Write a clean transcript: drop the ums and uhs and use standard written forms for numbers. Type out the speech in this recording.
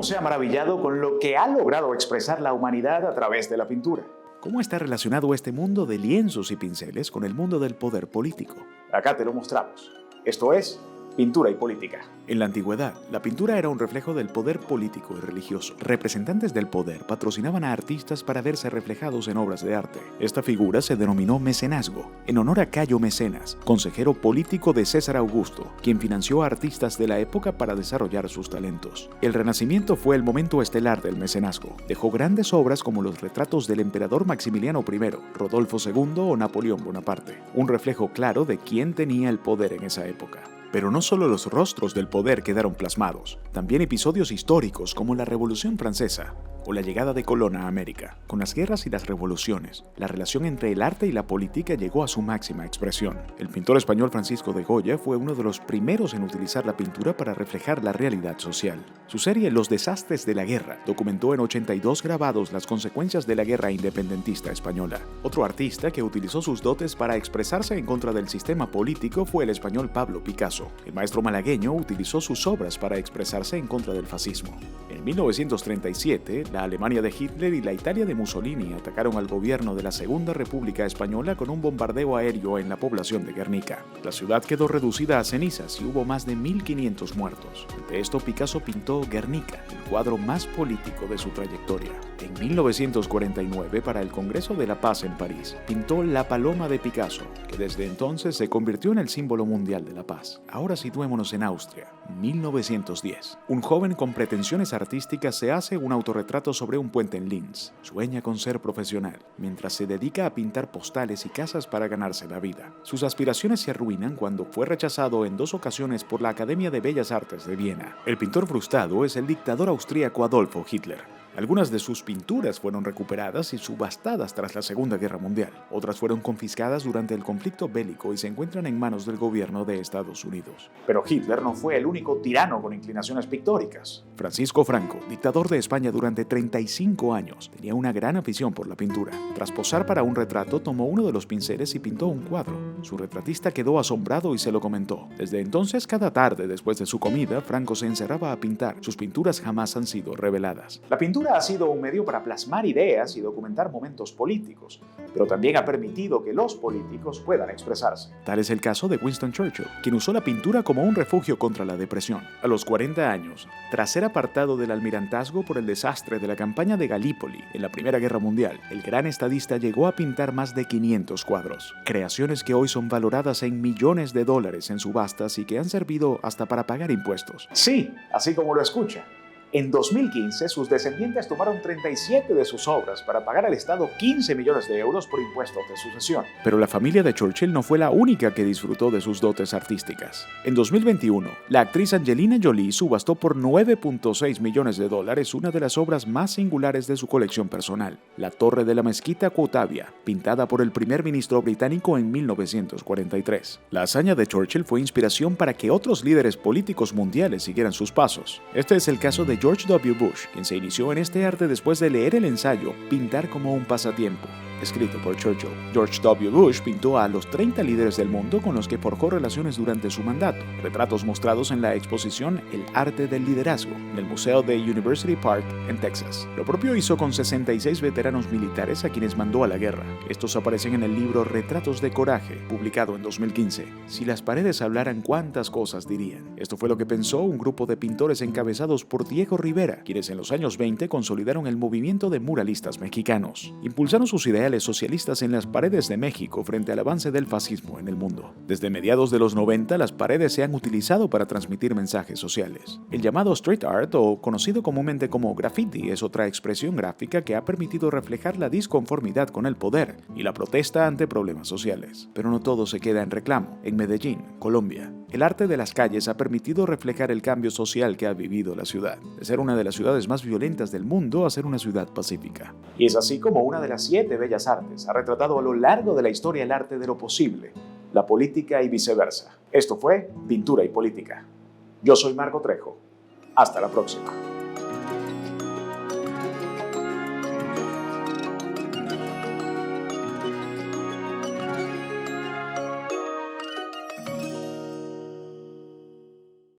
se ha maravillado con lo que ha logrado expresar la humanidad a través de la pintura. ¿Cómo está relacionado este mundo de lienzos y pinceles con el mundo del poder político? Acá te lo mostramos. Esto es Pintura y Política. En la antigüedad, la pintura era un reflejo del poder político y religioso. Representantes del poder patrocinaban a artistas para verse reflejados en obras de arte. Esta figura se denominó mecenazgo, en honor a Cayo Mecenas, consejero político de César Augusto, quien financió a artistas de la época para desarrollar sus talentos. El Renacimiento fue el momento estelar del mecenazgo. Dejó grandes obras como los retratos del emperador Maximiliano I, Rodolfo II o Napoleón Bonaparte, un reflejo claro de quién tenía el poder en esa época. Pero no solo los rostros del poder quedaron plasmados, también episodios históricos como la Revolución Francesa o la llegada de Colón a América. Con las guerras y las revoluciones, la relación entre el arte y la política llegó a su máxima expresión. El pintor español Francisco de Goya fue uno de los primeros en utilizar la pintura para reflejar la realidad social. Su serie Los desastres de la guerra documentó en 82 grabados las consecuencias de la guerra independentista española. Otro artista que utilizó sus dotes para expresarse en contra del sistema político fue el español Pablo Picasso. El maestro malagueño utilizó sus obras para expresarse en contra del fascismo. En 1937, la Alemania de Hitler y la Italia de Mussolini atacaron al gobierno de la Segunda República Española con un bombardeo aéreo en la población de Guernica. La ciudad quedó reducida a cenizas y hubo más de 1.500 muertos. Ante esto, Picasso pintó Guernica, el cuadro más político de su trayectoria. En 1949, para el Congreso de la Paz en París, pintó La Paloma de Picasso, que desde entonces se convirtió en el símbolo mundial de la paz. Ahora situémonos en Austria, 1910. Un joven con pretensiones artísticas se hace un autorretrato sobre un puente en Linz. Sueña con ser profesional, mientras se dedica a pintar postales y casas para ganarse la vida. Sus aspiraciones se arruinan cuando fue rechazado en 2 ocasiones por la Academia de Bellas Artes de Viena. El pintor frustrado es el dictador austríaco Adolfo Hitler. Algunas de sus pinturas fueron recuperadas y subastadas tras la Segunda Guerra Mundial. Otras fueron confiscadas durante el conflicto bélico y se encuentran en manos del gobierno de Estados Unidos. Pero Hitler no fue el único tirano con inclinaciones pictóricas. Francisco Franco, dictador de España durante 35 años, tenía una gran afición por la pintura. Tras posar para un retrato, tomó uno de los pinceles y pintó un cuadro. Su retratista quedó asombrado y se lo comentó. Desde entonces, cada tarde después de su comida, Franco se encerraba a pintar. Sus pinturas jamás han sido reveladas. La pintura ha sido un medio para plasmar ideas y documentar momentos políticos, pero también ha permitido que los políticos puedan expresarse. Tal es el caso de Winston Churchill, quien usó la pintura como un refugio contra la depresión. A los 40 años, tras ser apartado del almirantazgo por el desastre de la campaña de Galípoli en la Primera Guerra Mundial, el gran estadista llegó a pintar más de 500 cuadros, creaciones que hoy son valoradas en millones de dólares en subastas y que han servido hasta para pagar impuestos. Sí, así como lo escucha. En 2015, sus descendientes tomaron 37 de sus obras para pagar al Estado 15 millones de euros por impuestos de sucesión. Pero la familia de Churchill no fue la única que disfrutó de sus dotes artísticas. En 2021, la actriz Angelina Jolie subastó por 9.6 millones de dólares una de las obras más singulares de su colección personal, la Torre de la Mezquita Quotavia, pintada por el primer ministro británico en 1943. La hazaña de Churchill fue inspiración para que otros líderes políticos mundiales siguieran sus pasos. Este es el caso de George W. Bush, quien se inició en este arte después de leer el ensayo Pintar como un pasatiempo, escrito por Churchill. George W. Bush pintó a los 30 líderes del mundo con los que forjó relaciones durante su mandato, retratos mostrados en la exposición El arte del liderazgo, en el Museo de University Park, en Texas. Lo propio hizo con 66 veteranos militares a quienes mandó a la guerra. Estos aparecen en el libro Retratos de Coraje, publicado en 2015. Si las paredes hablaran, ¿cuántas cosas dirían? Esto fue lo que pensó un grupo de pintores encabezados por Diego Rivera, quienes en los años 20 consolidaron el movimiento de muralistas mexicanos. Impulsaron sus ideales socialistas en las paredes de México frente al avance del fascismo en el mundo. Desde mediados de los 90, las paredes se han utilizado para transmitir mensajes sociales. El llamado street art, o conocido comúnmente como graffiti, es otra expresión gráfica que ha permitido reflejar la disconformidad con el poder y la protesta ante problemas sociales. Pero no todo se queda en reclamo. En Medellín, Colombia, el arte de las calles ha permitido reflejar el cambio social que ha vivido la ciudad, de ser una de las ciudades más violentas del mundo a ser una ciudad pacífica. Y es así como una de las 7 bellas artes ha retratado a lo largo de la historia el arte de lo posible, la política y viceversa. Esto fue Pintura y Política. Yo soy Marco Trejo. Hasta la próxima.